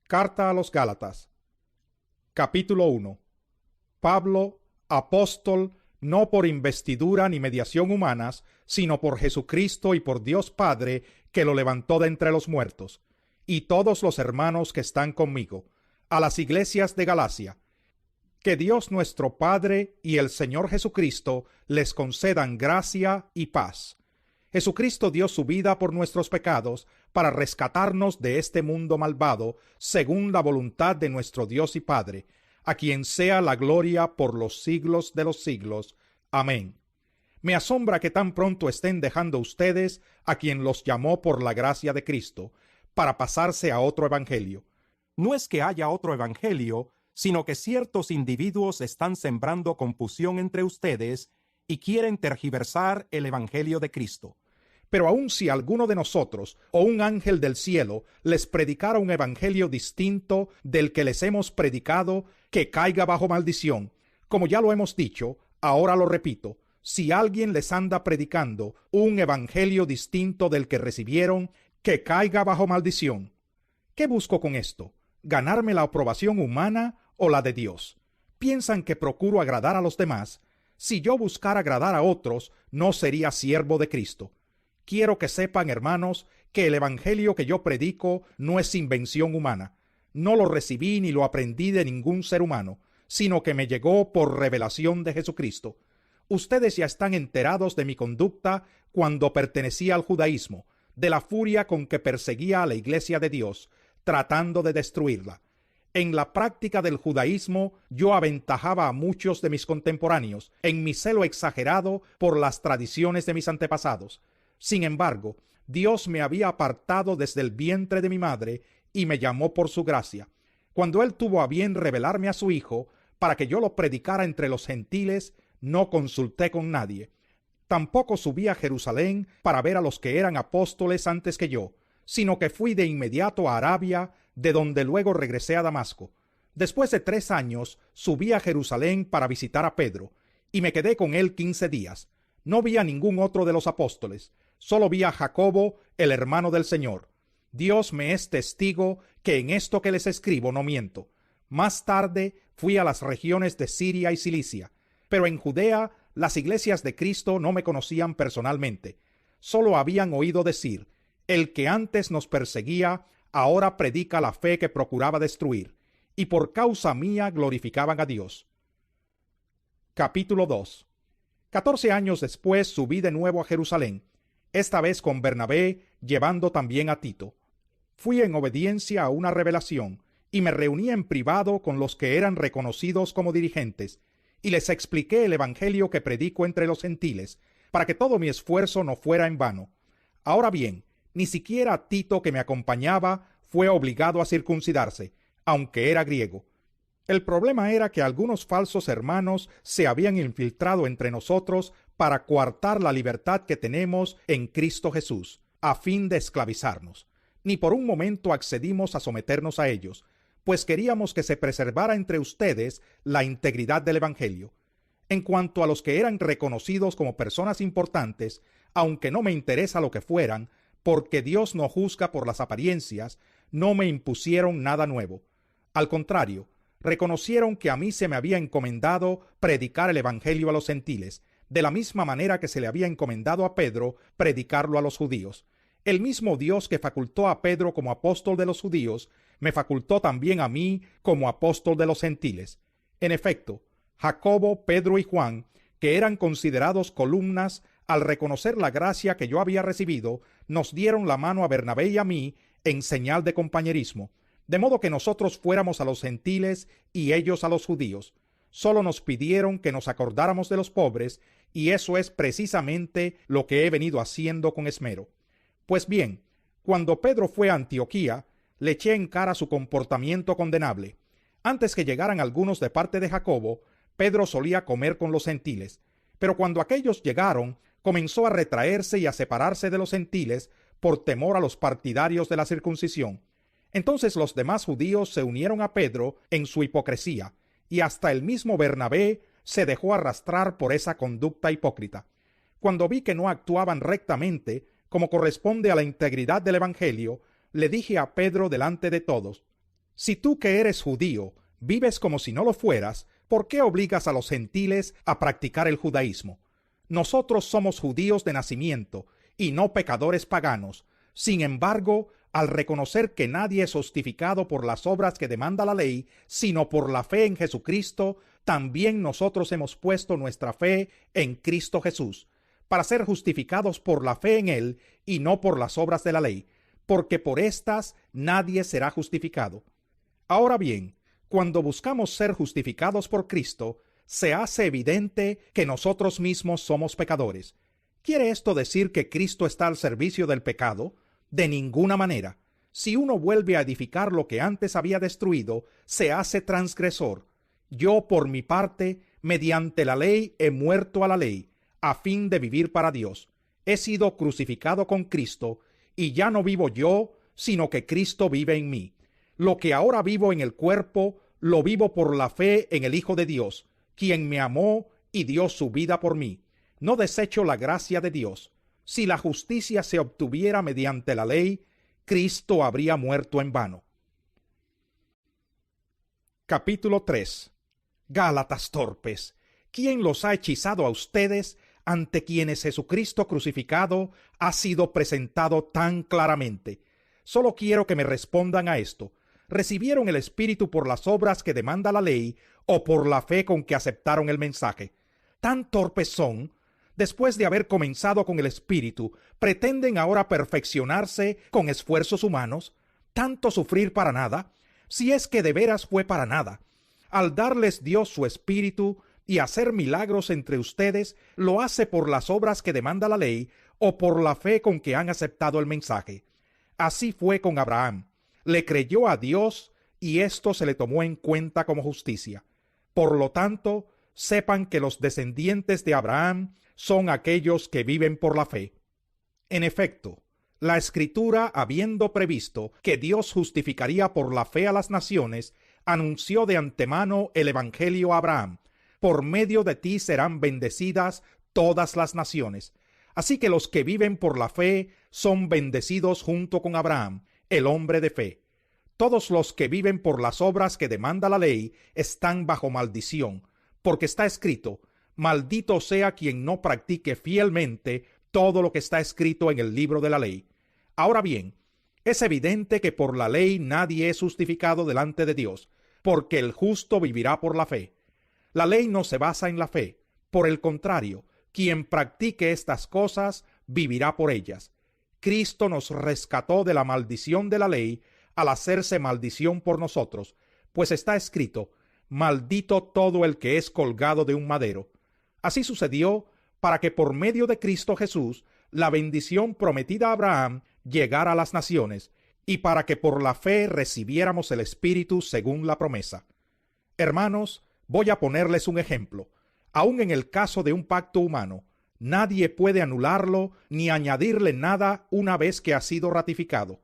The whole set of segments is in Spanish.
Carta a los Gálatas. Capítulo 1. Pablo, apóstol, no por investidura ni mediación humanas, sino por Jesucristo y por Dios Padre, que lo levantó de entre los muertos, y todos los hermanos que están conmigo, a las iglesias de Galacia. Que Dios nuestro Padre y el Señor Jesucristo les concedan gracia y paz. Jesucristo dio su vida por nuestros pecados para rescatarnos de este mundo malvado, según la voluntad de nuestro Dios y Padre, a quien sea la gloria por los siglos de los siglos. Amén. Me asombra que tan pronto estén dejando ustedes a quien los llamó por la gracia de Cristo, para pasarse a otro evangelio. No es que haya otro evangelio, sino que ciertos individuos están sembrando confusión entre ustedes y quieren tergiversar el evangelio de Cristo. Pero aun si alguno de nosotros o un ángel del cielo les predicara un evangelio distinto del que les hemos predicado, que caiga bajo maldición. Como ya lo hemos dicho, ahora lo repito, si alguien les anda predicando un evangelio distinto del que recibieron, que caiga bajo maldición. ¿Qué busco con esto? ¿Ganarme la aprobación humana o la de Dios? ¿Piensan que procuro agradar a los demás? Si yo buscara agradar a otros, no sería siervo de Cristo. Quiero que sepan, hermanos, que el evangelio que yo predico no es invención humana. No lo recibí ni lo aprendí de ningún ser humano, sino que me llegó por revelación de Jesucristo. Ustedes ya están enterados de mi conducta cuando pertenecía al judaísmo, de la furia con que perseguía a la iglesia de Dios, tratando de destruirla. En la práctica del judaísmo yo aventajaba a muchos de mis contemporáneos en mi celo exagerado por las tradiciones de mis antepasados. Sin embargo, Dios me había apartado desde el vientre de mi madre y me llamó por su gracia. Cuando Él tuvo a bien revelarme a su Hijo, para que yo lo predicara entre los gentiles, no consulté con nadie. Tampoco subí a Jerusalén para ver a los que eran apóstoles antes que yo, sino que fui de inmediato a Arabia, de donde luego regresé a Damasco. Después de 3 años, subí a Jerusalén para visitar a Pedro, y me quedé con él 15 días. No vi a ningún otro de los apóstoles, solo vi a Jacobo, el hermano del Señor. Dios me es testigo que en esto que les escribo no miento. Más tarde fui a las regiones de Siria y Cilicia, pero en Judea las iglesias de Cristo no me conocían personalmente. Solo habían oído decir: el que antes nos perseguía, ahora predica la fe que procuraba destruir, y por causa mía glorificaban a Dios. Capítulo 2. 14 años después subí de nuevo a Jerusalén, esta vez con Bernabé, llevando también a Tito. Fui en obediencia a una revelación, y me reuní en privado con los que eran reconocidos como dirigentes, y les expliqué el evangelio que predico entre los gentiles, para que todo mi esfuerzo no fuera en vano. Ahora bien, ni siquiera Tito, que me acompañaba, fue obligado a circuncidarse, aunque era griego. El problema era que algunos falsos hermanos se habían infiltrado entre nosotros para coartar la libertad que tenemos en Cristo Jesús, a fin de esclavizarnos. Ni por un momento accedimos a someternos a ellos, pues queríamos que se preservara entre ustedes la integridad del evangelio. En cuanto a los que eran reconocidos como personas importantes, aunque no me interesa lo que fueran, porque Dios no juzga por las apariencias, no me impusieron nada nuevo. Al contrario, reconocieron que a mí se me había encomendado predicar el evangelio a los gentiles, de la misma manera que se le había encomendado a Pedro predicarlo a los judíos. El mismo Dios que facultó a Pedro como apóstol de los judíos, me facultó también a mí como apóstol de los gentiles. En efecto, Jacobo, Pedro y Juan, que eran considerados columnas, al reconocer la gracia que yo había recibido, nos dieron la mano a Bernabé y a mí en señal de compañerismo, de modo que nosotros fuéramos a los gentiles y ellos a los judíos. Solo nos pidieron que nos acordáramos de los pobres, y eso es precisamente lo que he venido haciendo con esmero. Pues bien, cuando Pedro fue a Antioquía, le eché en cara su comportamiento condenable. Antes que llegaran algunos de parte de Jacobo, Pedro solía comer con los gentiles, pero cuando aquellos llegaron, comenzó a retraerse y a separarse de los gentiles por temor a los partidarios de la circuncisión. Entonces los demás judíos se unieron a Pedro en su hipocresía, y hasta el mismo Bernabé se dejó arrastrar por esa conducta hipócrita. Cuando vi que no actuaban rectamente, como corresponde a la integridad del evangelio, le dije a Pedro delante de todos: Si tú que eres judío vives como si no lo fueras, ¿por qué obligas a los gentiles a practicar el judaísmo? Nosotros somos judíos de nacimiento y no pecadores paganos. Sin embargo, al reconocer que nadie es justificado por las obras que demanda la ley, sino por la fe en Jesucristo, también nosotros hemos puesto nuestra fe en Cristo Jesús, para ser justificados por la fe en Él y no por las obras de la ley, porque por éstas nadie será justificado. Ahora bien, cuando buscamos ser justificados por Cristo, se hace evidente que nosotros mismos somos pecadores. ¿Quiere esto decir que Cristo está al servicio del pecado? De ninguna manera. Si uno vuelve a edificar lo que antes había destruido, se hace transgresor. Yo, por mi parte, mediante la ley he muerto a la ley, a fin de vivir para Dios. He sido crucificado con Cristo, y ya no vivo yo, sino que Cristo vive en mí. Lo que ahora vivo en el cuerpo, lo vivo por la fe en el Hijo de Dios, quien me amó y dio su vida por mí. No desecho la gracia de Dios. Si la justicia se obtuviera mediante la ley, Cristo habría muerto en vano. Capítulo 3. Gálatas torpes, ¿quién los ha hechizado a ustedes, ante quienes Jesucristo crucificado ha sido presentado tan claramente? Solo quiero que me respondan a esto. ¿Recibieron el Espíritu por las obras que demanda la ley o por la fe con que aceptaron el mensaje? ¿Tan torpes son? Después de haber comenzado con el Espíritu, ¿pretenden ahora perfeccionarse con esfuerzos humanos? ¿Tanto sufrir para nada? Si es que de veras fue para nada. Al darles Dios su Espíritu y hacer milagros entre ustedes, ¿lo hace por las obras que demanda la ley o por la fe con que han aceptado el mensaje? Así fue con Abraham. Le creyó a Dios y esto se le tomó en cuenta como justicia. Por lo tanto, sepan que los descendientes de Abraham son aquellos que viven por la fe. En efecto, la Escritura, habiendo previsto que Dios justificaría por la fe a las naciones, anunció de antemano el Evangelio a Abraham: por medio de ti serán bendecidas todas las naciones. Así que los que viven por la fe son bendecidos junto con Abraham, el hombre de fe. Todos los que viven por las obras que demanda la ley están bajo maldición, porque está escrito: maldito sea quien no practique fielmente todo lo que está escrito en el libro de la ley. Ahora bien, es evidente que por la ley nadie es justificado delante de Dios, porque el justo vivirá por la fe. La ley no se basa en la fe. Por el contrario, quien practique estas cosas vivirá por ellas. Cristo nos rescató de la maldición de la ley al hacerse maldición por nosotros, pues está escrito: maldito todo el que es colgado de un madero. Así sucedió para que por medio de Cristo Jesús la bendición prometida a Abraham llegara a las naciones, y para que por la fe recibiéramos el Espíritu según la promesa. Hermanos, voy a ponerles un ejemplo. Aun en el caso de un pacto humano, nadie puede anularlo ni añadirle nada una vez que ha sido ratificado.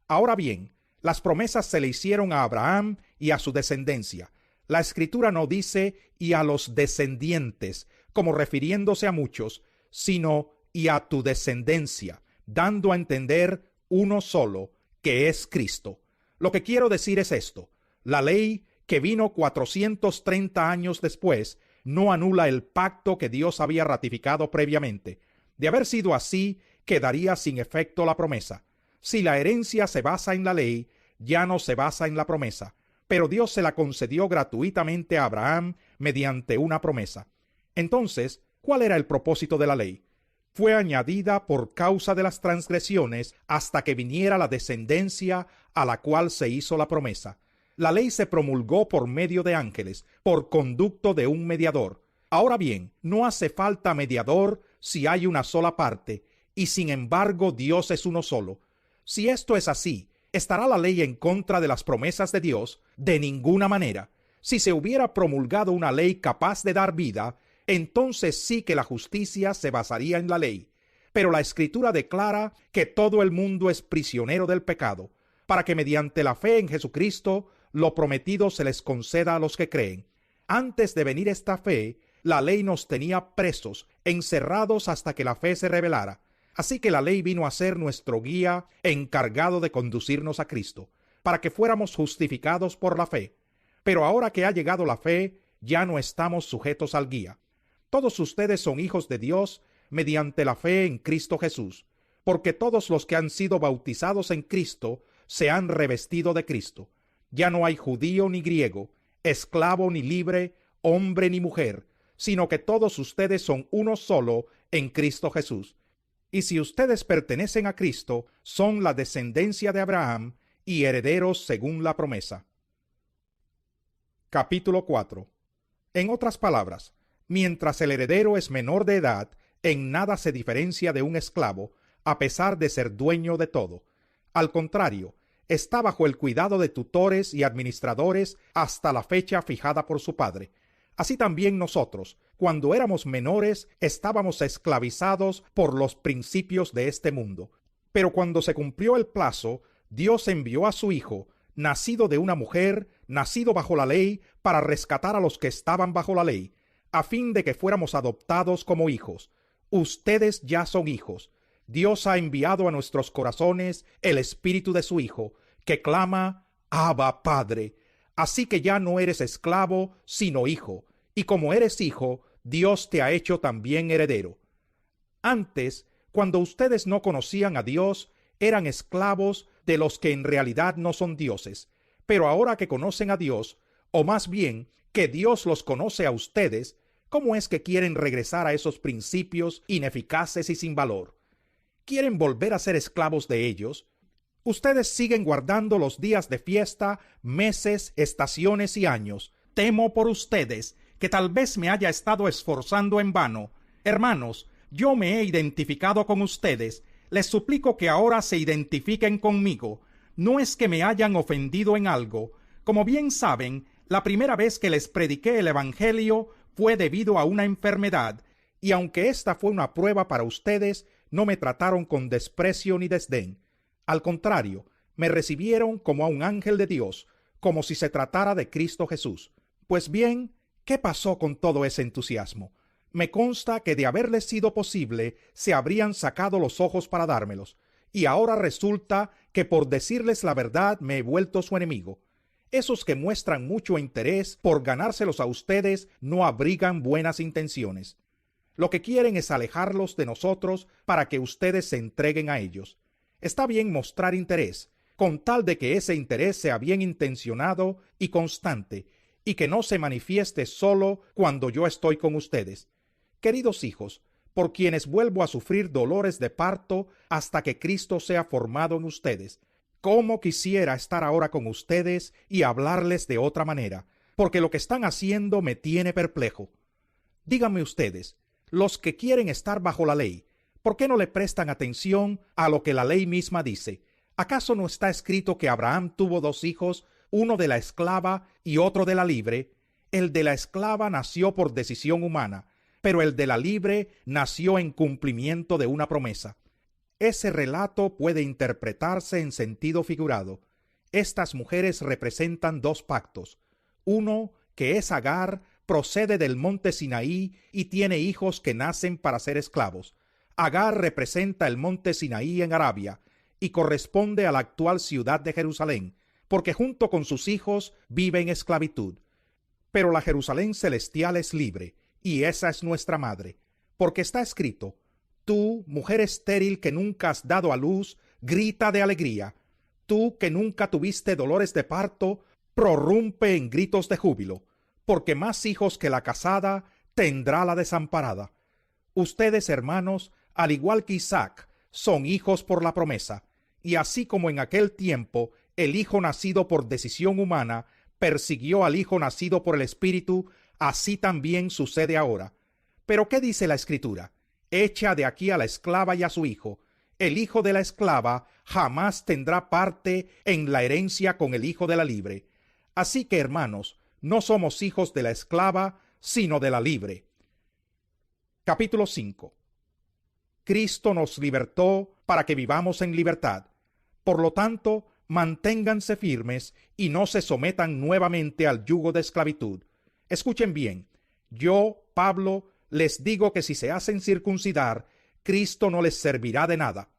Ahora bien, las promesas se le hicieron a Abraham y a su descendencia. La Escritura no dice «y a los descendientes», como refiriéndose a muchos, sino «y a tu descendencia», dando a entender uno solo, que es Cristo. Lo que quiero decir es esto: la ley, que vino 430 años después, no anula el pacto que Dios había ratificado previamente. De haber sido así, quedaría sin efecto la promesa. Si la herencia se basa en la ley, ya no se basa en la promesa, pero Dios se la concedió gratuitamente a Abraham mediante una promesa. Entonces, ¿cuál era el propósito de la ley? Fue añadida por causa de las transgresiones hasta que viniera la descendencia a la cual se hizo la promesa. La ley se promulgó por medio de ángeles, por conducto de un mediador. Ahora bien, no hace falta mediador si hay una sola parte, y sin embargo Dios es uno solo. Si esto es así, ¿estará la ley en contra de las promesas de Dios? De ninguna manera. Si se hubiera promulgado una ley capaz de dar vida, entonces sí que la justicia se basaría en la ley. Pero la Escritura declara que todo el mundo es prisionero del pecado, para que mediante la fe en Jesucristo lo prometido se les conceda a los que creen. Antes de venir esta fe, la ley nos tenía presos, encerrados hasta que la fe se revelara. Así que la ley vino a ser nuestro guía, encargado de conducirnos a Cristo. para que fuéramos justificados por la fe. Pero ahora que ha llegado la fe, ya no estamos sujetos al guía. Todos ustedes son hijos de Dios mediante la fe en Cristo Jesús, porque todos los que han sido bautizados en Cristo se han revestido de Cristo. Ya no hay judío ni griego, esclavo ni libre, hombre ni mujer, sino que todos ustedes son uno solo en Cristo Jesús. Y si ustedes pertenecen a Cristo, son la descendencia de Abraham y herederos según la promesa. Capítulo 4. En otras palabras, mientras el heredero es menor de edad, en nada se diferencia de un esclavo, a pesar de ser dueño de todo. Al contrario, está bajo el cuidado de tutores y administradores hasta la fecha fijada por su padre. Así también nosotros, cuando éramos menores, estábamos esclavizados por los principios de este mundo. Pero cuando se cumplió el plazo, Dios envió a su Hijo, nacido de una mujer, nacido bajo la ley, para rescatar a los que estaban bajo la ley, a fin de que fuéramos adoptados como hijos. Ustedes ya son hijos. Dios ha enviado a nuestros corazones el Espíritu de su Hijo, que clama, Abba, Padre. Así que ya no eres esclavo, sino hijo. Y como eres hijo, Dios te ha hecho también heredero. Antes, cuando ustedes no conocían a Dios, eran esclavos de los que en realidad no son dioses. Pero ahora que conocen a Dios, o más bien, que Dios los conoce a ustedes, ¿cómo es que quieren regresar a esos principios ineficaces y sin valor? ¿Quieren volver a ser esclavos de ellos? Ustedes siguen guardando los días de fiesta, meses, estaciones y años. Temo por ustedes, que tal vez me haya estado esforzando en vano. Hermanos, yo me he identificado con ustedes. Les suplico que ahora se identifiquen conmigo. No es que me hayan ofendido en algo. Como bien saben, la primera vez que les prediqué el Evangelio fue debido a una enfermedad, y aunque esta fue una prueba para ustedes, no me trataron con desprecio ni desdén. Al contrario, me recibieron como a un ángel de Dios, como si se tratara de Cristo Jesús. Pues bien, ¿qué pasó con todo ese entusiasmo? Me consta que de haberles sido posible, se habrían sacado los ojos para dármelos, y ahora resulta que por decirles la verdad me he vuelto su enemigo. Esos que muestran mucho interés por ganárselos a ustedes no abrigan buenas intenciones. Lo que quieren es alejarlos de nosotros para que ustedes se entreguen a ellos. Está bien mostrar interés, con tal de que ese interés sea bien intencionado y constante, y que no se manifieste solo cuando yo estoy con ustedes. Queridos hijos, por quienes vuelvo a sufrir dolores de parto hasta que Cristo sea formado en ustedes, cómo quisiera estar ahora con ustedes y hablarles de otra manera, porque lo que están haciendo me tiene perplejo. Díganme ustedes, los que quieren estar bajo la ley, ¿por qué no le prestan atención a lo que la ley misma dice? ¿Acaso no está escrito que Abraham tuvo 2 hijos, uno de la esclava y otro de la libre? El de la esclava nació por decisión humana, pero el de la libre nació en cumplimiento de una promesa. Ese relato puede interpretarse en sentido figurado. Estas mujeres representan 2 pactos. Uno, que es Agar, procede del monte Sinaí y tiene hijos que nacen para ser esclavos. Agar representa el monte Sinaí en Arabia y corresponde a la actual ciudad de Jerusalén, porque junto con sus hijos vive en esclavitud. Pero la Jerusalén celestial es libre, y esa es nuestra madre, porque está escrito: tú, mujer estéril que nunca has dado a luz, grita de alegría. Tú que nunca tuviste dolores de parto, prorrumpe en gritos de júbilo, porque más hijos que la casada tendrá la desamparada. Ustedes, hermanos, al igual que Isaac, son hijos por la promesa, y así como en aquel tiempo el hijo nacido por decisión humana persiguió al hijo nacido por el Espíritu, así también sucede ahora. Pero ¿qué dice la Escritura? Echa de aquí a la esclava y a su hijo. El hijo de la esclava jamás tendrá parte en la herencia con el hijo de la libre. Así que, hermanos, no somos hijos de la esclava, sino de la libre. Capítulo 5. Cristo nos libertó para que vivamos en libertad. Por lo tanto, manténganse firmes y no se sometan nuevamente al yugo de esclavitud. Escuchen bien, yo, Pablo, les digo que si se hacen circuncidar, Cristo no les servirá de nada.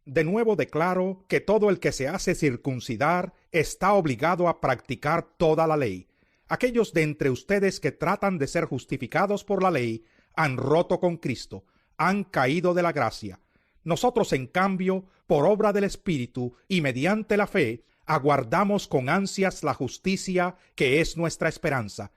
De nuevo declaro que todo el que se hace circuncidar está obligado a practicar toda la ley. Aquellos de entre ustedes que tratan de ser justificados por la ley han roto con Cristo, han caído de la gracia. Nosotros, en cambio, por obra del Espíritu y mediante la fe, aguardamos con ansias la justicia que es nuestra esperanza.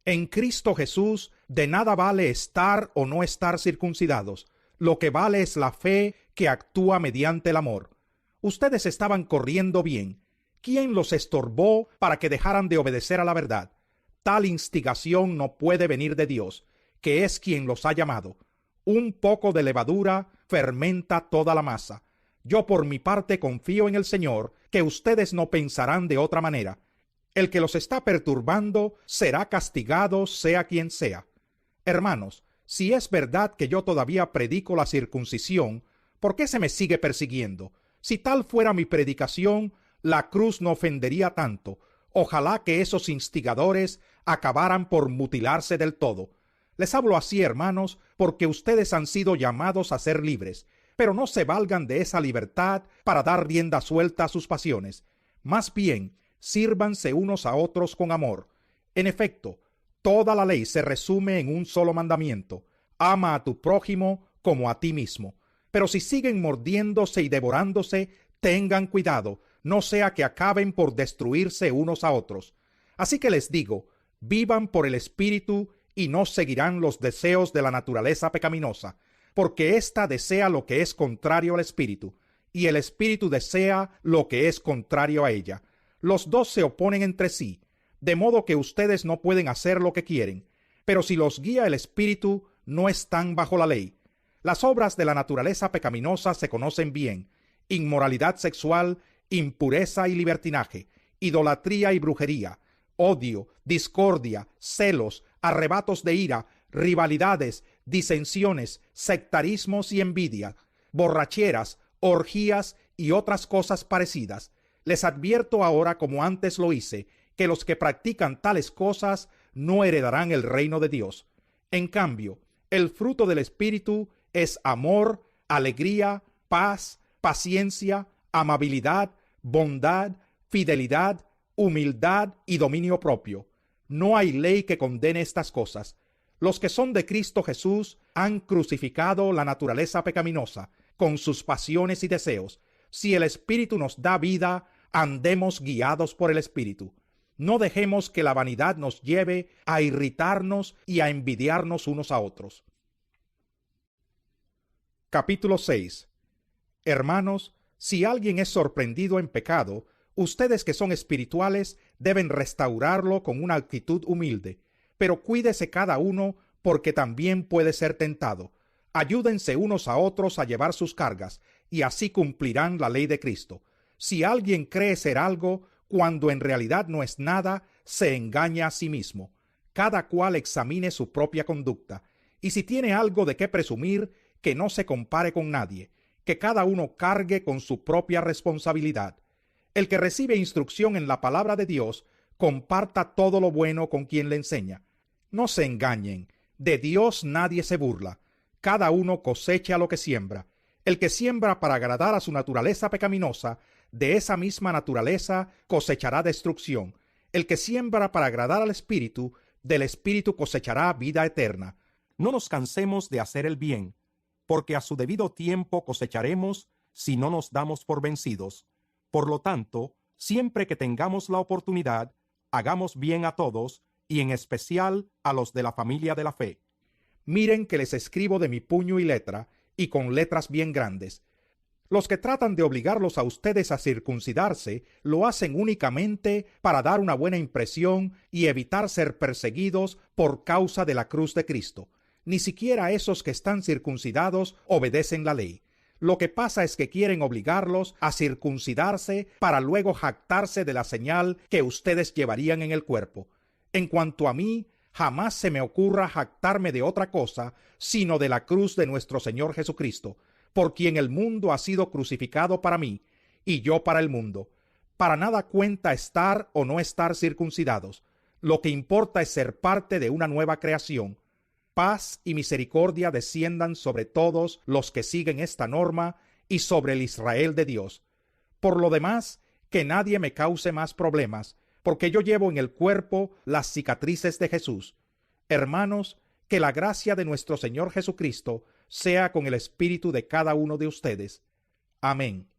En Cristo Jesús de nada vale estar o no estar circuncidados. Lo que vale es la fe que actúa mediante el amor. Ustedes estaban corriendo bien. ¿Quién los estorbó para que dejaran de obedecer a la verdad? Tal instigación no puede venir de Dios, que es quien los ha llamado. Un poco de levadura fermenta toda la masa. Yo por mi parte confío en el Señor, que ustedes no pensarán de otra manera. El que los está perturbando será castigado, sea quien sea. Hermanos, si es verdad que yo todavía predico la circuncisión, ¿por qué se me sigue persiguiendo? Si tal fuera mi predicación, la cruz no ofendería tanto. Ojalá que esos instigadores acabaran por mutilarse del todo. Les hablo así, hermanos, porque ustedes han sido llamados a ser libres, pero no se valgan de esa libertad para dar rienda suelta a sus pasiones. Más bien, sírvanse unos a otros con amor. En efecto, toda la ley se resume en un solo mandamiento: ama a tu prójimo como a ti mismo. Pero si siguen mordiéndose y devorándose, tengan cuidado, no sea que acaben por destruirse unos a otros. Así que les digo, vivan por el Espíritu y no seguirán los deseos de la naturaleza pecaminosa, porque ésta desea lo que es contrario al Espíritu, y el Espíritu desea lo que es contrario a ella. Los dos se oponen entre sí, de modo que ustedes no pueden hacer lo que quieren. Pero si los guía el Espíritu, no están bajo la ley. Las obras de la naturaleza pecaminosa se conocen bien: inmoralidad sexual, impureza y libertinaje, idolatría y brujería, odio, discordia, celos, arrebatos de ira, rivalidades, disensiones, sectarismos y envidia, borracheras, orgías y otras cosas parecidas. Les advierto ahora, como antes lo hice, que los que practican tales cosas no heredarán el reino de Dios. En cambio, el fruto del Espíritu es amor, alegría, paz, paciencia, amabilidad, bondad, fidelidad, humildad y dominio propio. No hay ley que condene estas cosas. Los que son de Cristo Jesús han crucificado la naturaleza pecaminosa con sus pasiones y deseos. Si el Espíritu nos da vida, andemos guiados por el Espíritu. No dejemos que la vanidad nos lleve a irritarnos y a envidiarnos unos a otros. Capítulo 6. Hermanos, si alguien es sorprendido en pecado, ustedes que son espirituales deben restaurarlo con una actitud humilde, pero cuídese cada uno, porque también puede ser tentado. Ayúdense unos a otros a llevar sus cargas, y así cumplirán la ley de Cristo. Si alguien cree ser algo, cuando en realidad no es nada, se engaña a sí mismo. Cada cual examine su propia conducta, y si tiene algo de qué presumir, que no se compare con nadie, que cada uno cargue con su propia responsabilidad. El que recibe instrucción en la palabra de Dios, comparta todo lo bueno con quien le enseña. No se engañen, de Dios nadie se burla. Cada uno cosecha lo que siembra. El que siembra para agradar a su naturaleza pecaminosa, de esa misma naturaleza cosechará destrucción. El que siembra para agradar al Espíritu, del Espíritu cosechará vida eterna. No nos cansemos de hacer el bien, porque a su debido tiempo cosecharemos si no nos damos por vencidos. Por lo tanto, siempre que tengamos la oportunidad, hagamos bien a todos, y en especial a los de la familia de la fe. Miren que les escribo de mi puño y letra, y con letras bien grandes. Los que tratan de obligarlos a ustedes a circuncidarse, lo hacen únicamente para dar una buena impresión y evitar ser perseguidos por causa de la cruz de Cristo. Ni siquiera esos que están circuncidados obedecen la ley. Lo que pasa es que quieren obligarlos a circuncidarse para luego jactarse de la señal que ustedes llevarían en el cuerpo. En cuanto a mí, jamás se me ocurra jactarme de otra cosa, sino de la cruz de nuestro Señor Jesucristo, por quien el mundo ha sido crucificado para mí, y yo para el mundo. Para nada cuenta estar o no estar circuncidados. Lo que importa es ser parte de una nueva creación. Paz y misericordia desciendan sobre todos los que siguen esta norma y sobre el Israel de Dios. Por lo demás, que nadie me cause más problemas, porque yo llevo en el cuerpo las cicatrices de Jesús. Hermanos, que la gracia de nuestro Señor Jesucristo sea con el espíritu de cada uno de ustedes. Amén.